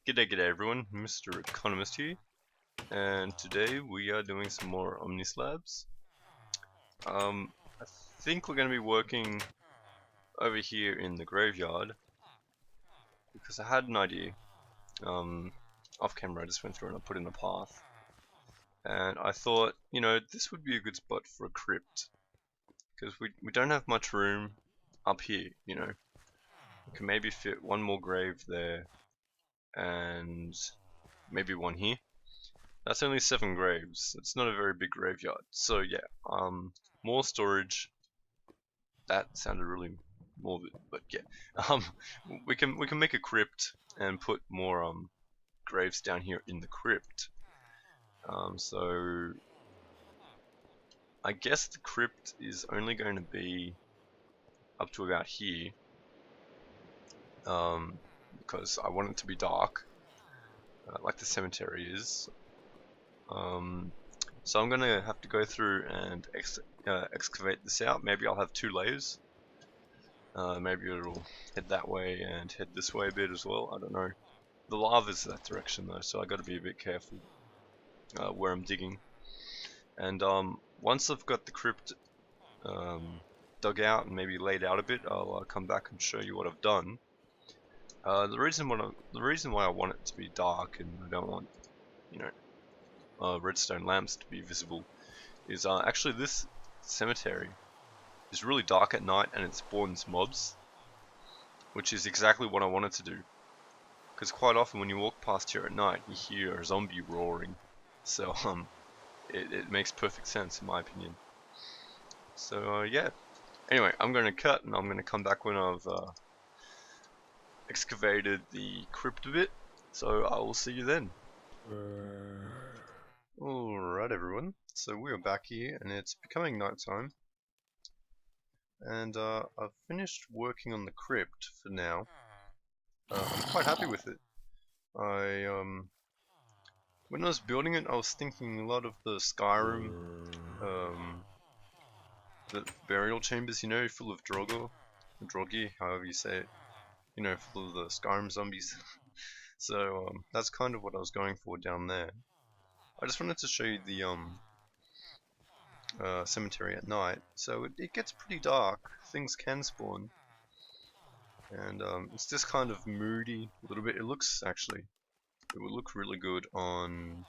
G'day everyone, Mr. Economist here, and today we are doing some more Omnislabs. I think we're going to be working over here in the graveyard, because I had an idea. Off camera I just went through and I put in a path, and I thought, this would be a good spot for a crypt, because we don't have much room up here, We can maybe fit one more grave there, and maybe one here. That's only 7 graves. It's not a very big graveyard. So yeah, more storage. That sounded really morbid, but yeah. Um, we can make a crypt and put more graves down here in the crypt. So I guess the crypt is only going to be up to about here. Because I want it to be dark, like the cemetery is. So I'm gonna have to go through and excavate this out. Maybe I'll have 2 layers. Maybe it'll head that way and head this way a bit as well. I don't know. The lava's that direction though, so I got to be a bit careful where I'm digging. And once I've got the crypt dug out and maybe laid out a bit, I'll come back and show you what I've done. The reason why I want it to be dark and I don't want, redstone lamps to be visible is actually this cemetery is really dark at night and it spawns mobs, which is exactly what I wanted to do. Because quite often when you walk past here at night, you hear a zombie roaring. So it makes perfect sense in my opinion. So yeah. Anyway, I'm going to cut and I'm going to come back when I've excavated the crypt a bit. So I will see you then. Alright everyone, so we are back here and it's becoming nighttime. And I've finished working on the crypt for now. I'm quite happy with it. When I was building it, I was thinking a lot of the Skyrim, the burial chambers, full of Drogi, however you say it, full of the Skyrim zombies. So that's kind of what I was going for down there. I just wanted to show you the cemetery at night. So it gets pretty dark. Things can spawn. And it's just kind of moody a little bit. It would look really good on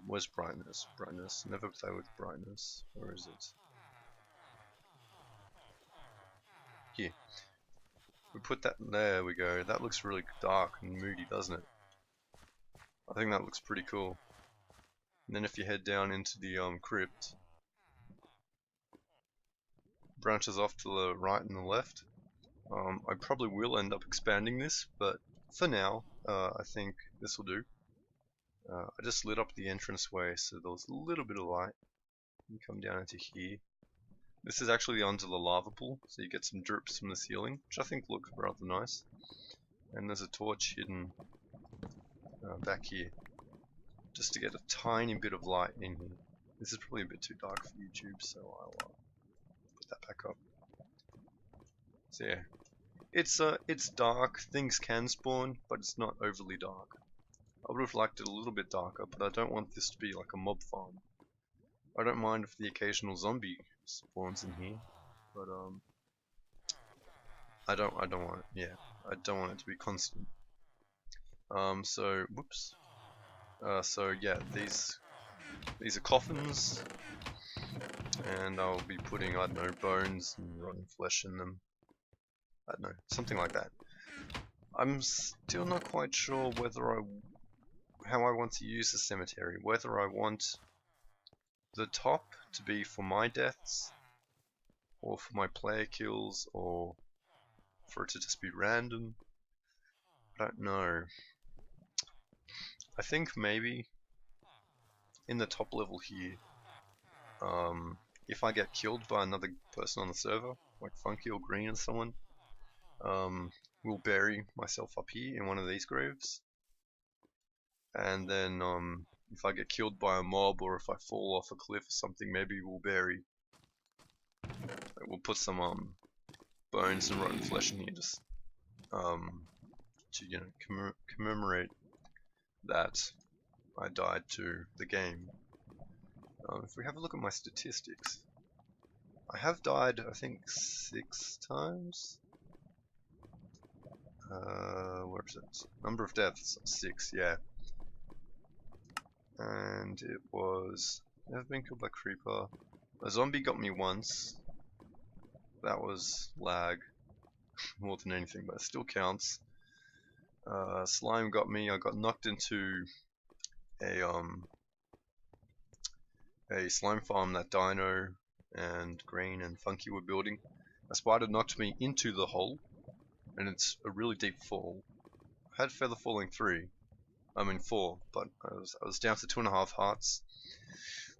where's brightness? Brightness. Never play with brightness. Where is it? Here. We put that there. We go. That looks really dark and moody, doesn't it? I think that looks pretty cool. And then if you head down into the crypt, branches off to the right and the left. I probably will end up expanding this, but for now, I think this will do. I just lit up the entranceway so there was a little bit of light. You come down into here. This is actually under the lava pool, so you get some drips from the ceiling, which I think look rather nice. And there's a torch hidden back here, just to get a tiny bit of light in here. This is probably a bit too dark for YouTube, so I'll put that back up. So yeah, it's dark. Things can spawn, but it's not overly dark. I would have liked it a little bit darker, but I don't want this to be like a mob farm. I don't mind if the occasional zombie spawns in here, but I don't want it. Yeah, I don't want it to be constant. So whoops. So yeah, these are coffins, and I'll be putting, I don't know, bones and rotten flesh in them. I don't know, something like that. I'm still not quite sure how I want to use the cemetery. Whether I want the top to be for my deaths, or for my player kills, or for it to just be random. I don't know. I think maybe in the top level here, if I get killed by another person on the server, like Funky or Green or someone, we'll bury myself up here in one of these graves. And then if I get killed by a mob or if I fall off a cliff or something, maybe we'll put some bones and rotten flesh in here, just to, you know, commemorate that I died to the game. If we have a look at my statistics, I have died, I think, 6 times. Where is it? Number of deaths, 6, yeah. And it was... Never been killed by creeper. A zombie got me once. That was lag more than anything, but it still counts. Slime got me. I got knocked into a slime farm that Dino and Green and Funky were building. A spider knocked me into the hole, and it's a really deep fall. I had feather falling 4, but I was down to 2.5 hearts.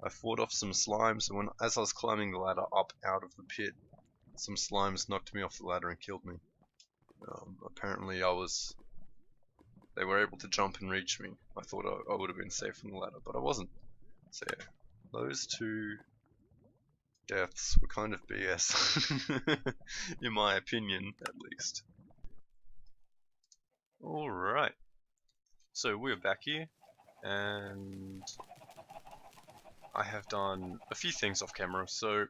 I fought off some slimes, and as I was climbing the ladder up out of the pit, some slimes knocked me off the ladder and killed me. Apparently they were able to jump and reach me. I thought I would have been safe from the ladder, but I wasn't. So yeah, those 2 deaths were kind of BS, in my opinion, at least. Alright, so we're back here, and I have done a few things off camera. So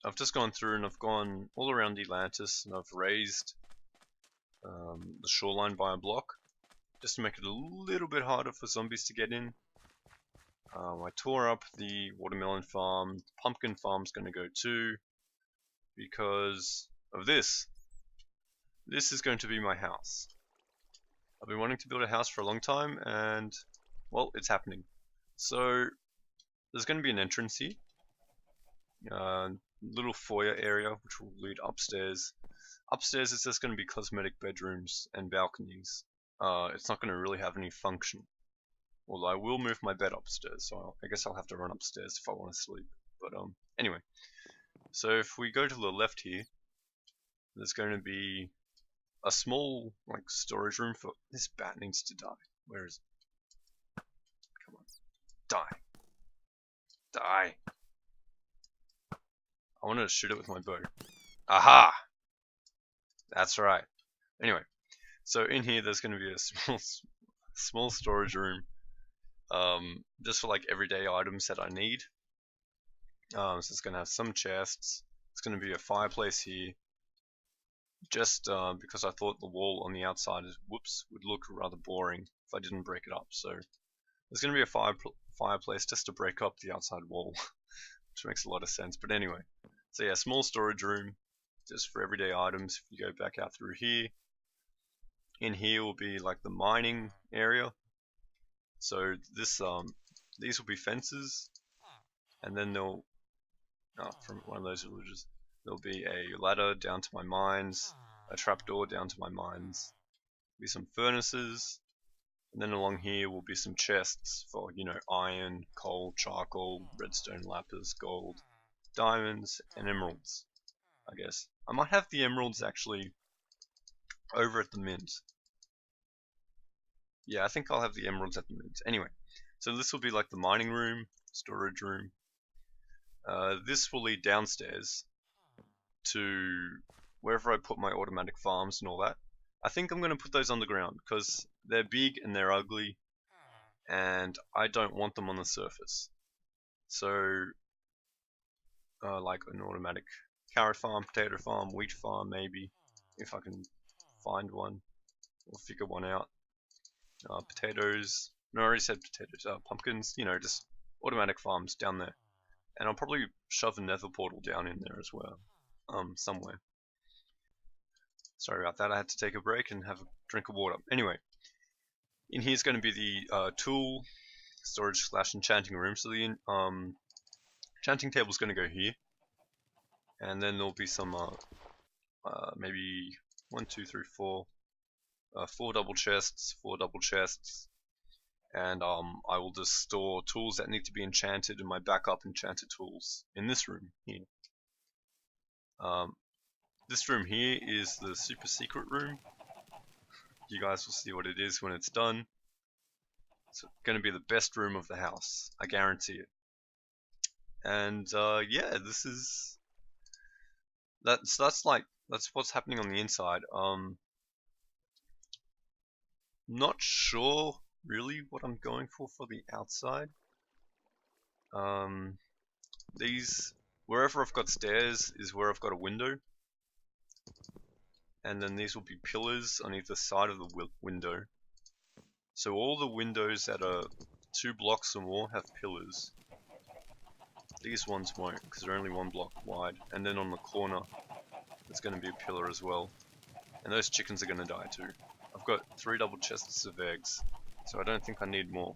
I've just gone through and I've gone all around Atlantis, and I've raised the shoreline by a block, just to make it a little bit harder for zombies to get in. I tore up the watermelon farm. The pumpkin farm's going to go too, because of this. This is going to be my house. I've been wanting to build a house for a long time, and well, it's happening. So there's going to be an entrance here, little foyer area which will lead upstairs. Upstairs is just going to be cosmetic bedrooms and balconies. It's not going to really have any function. Although I will move my bed upstairs, so I guess I'll have to run upstairs if I want to sleep. But anyway, so if we go to the left here, there's going to be a small storage room for... This bat needs to die. Where is it? Come on, die, die! I want to shoot it with my bow. Aha! That's right. Anyway, so in here there's going to be a small storage room. Just for everyday items that I need. So it's going to have some chests. It's going to be a fireplace here. Just because I thought the wall on the outside would look rather boring if I didn't break it up. So there's going to be a fireplace just to break up the outside wall, which makes a lot of sense. But anyway, so yeah, small storage room just for everyday items. If you go back out through here, in here will be the mining area. So this these will be fences, and then from one of those villages, there'll be a ladder down to my mines, a trapdoor down to my mines, be some furnaces, and then along here will be some chests for, iron, coal, charcoal, redstone, lapis, gold, diamonds, and emeralds, I guess. I might have the emeralds actually over at the mint. Yeah, I think I'll have the emeralds at the mint. Anyway, so this will be the mining room, storage room. This will lead downstairs to wherever I put my automatic farms and all that. I think I'm going to put those on the ground because they're big and they're ugly, and I don't want them on the surface. So, an automatic carrot farm, potato farm, wheat farm, maybe, if I can find one or figure one out. Potatoes, no, I already said potatoes, pumpkins, just automatic farms down there. And I'll probably shove a nether portal down in there as well, somewhere. Sorry about that, I had to take a break and have a drink of water. Anyway, in here's going to be the tool, storage / enchanting room. So the enchanting table is going to go here. And then there'll be some, maybe 1, 2, 3, 4. 4 double chests, 4 double chests, and I will just store tools that need to be enchanted in my backup enchanted tools in this room here. This room here is the super secret room. You guys will see what it is when it's done. It's going to be the best room of the house, I guarantee it. And yeah, that's what's happening on the inside. not sure really what I'm going for the outside. These, wherever I've got stairs is where I've got a window, and then these will be pillars on either side of the window. So all the windows that are 2 blocks or more have pillars. These ones won't, because they're only 1 block wide. And then on the corner, there's going to be a pillar as well. And those chickens are going to die too. I've got 3 double chests of eggs, so I don't think I need more.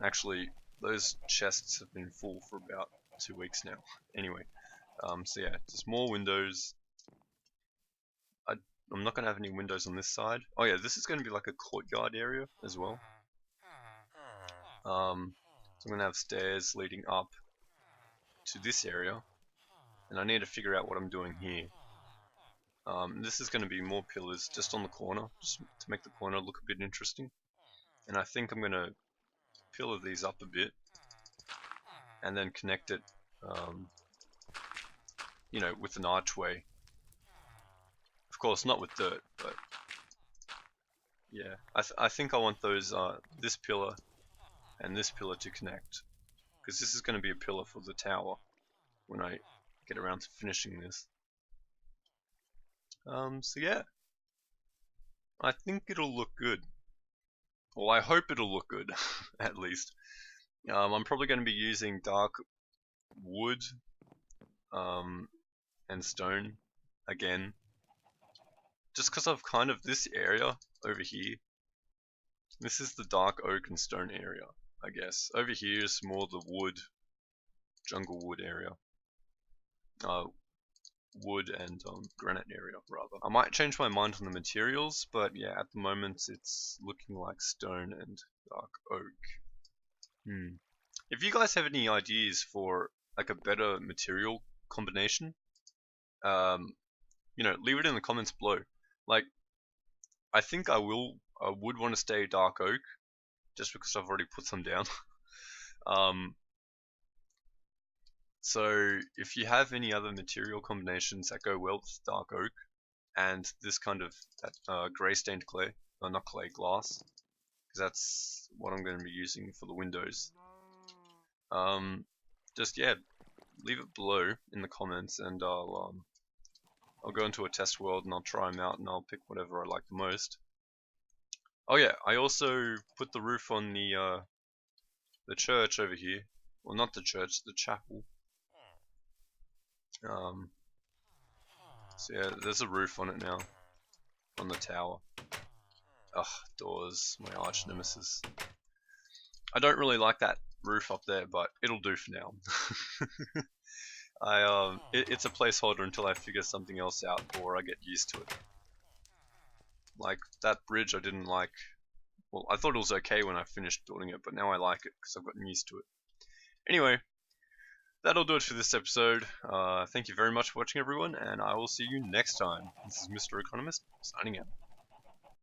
Actually, those chests have been full for about 2 weeks now. Anyway, so yeah, just more windows. I'm not going to have any windows on this side. Oh yeah, this is going to be like a courtyard area as well. So I'm going to have stairs leading up to this area, and I need to figure out what I'm doing here. This is going to be more pillars just on the corner, just to make the corner look a bit interesting. And I think I'm going to pillar these up a bit, and then connect it, you know, with an archway. Of course, not with dirt, but yeah, I think I want those this pillar and this pillar to connect, because this is going to be a pillar for the tower when I get around to finishing this. So yeah, I think it'll look good. Well, I hope it'll look good, at least. I'm probably going to be using dark wood and stone again, just because I've kind of this area over here. This is the dark oak and stone area, I guess. Over here is more the wood, jungle wood area. Wood and granite area, rather. I might change my mind on the materials, but yeah, at the moment it's looking like stone and dark oak. If you guys have any ideas for like a better material combination, you know, leave it in the comments below. Like, I think I would want to stay dark oak, just because I've already put some down. So if you have any other material combinations that go well with dark oak and this kind of grey stained clay, not clay, glass, because that's what I'm going to be using for the windows. Just yeah, leave it below in the comments, and I'll go into a test world and I'll try them out and I'll pick whatever I like the most. Oh yeah, I also put the roof on the church over here. Well, not the church, the chapel. So yeah, there's a roof on it now, on the tower. Ugh, doors, my arch nemesis. I don't really like that roof up there, but it'll do for now. It's a placeholder until I figure something else out or I get used to it. Like that bridge I didn't like. Well, I thought it was okay when I finished building it, but now I like it because I've gotten used to it. Anyway, that'll do it for this episode. Thank you very much for watching, everyone, and I will see you next time. This is Mr. Economist, signing out.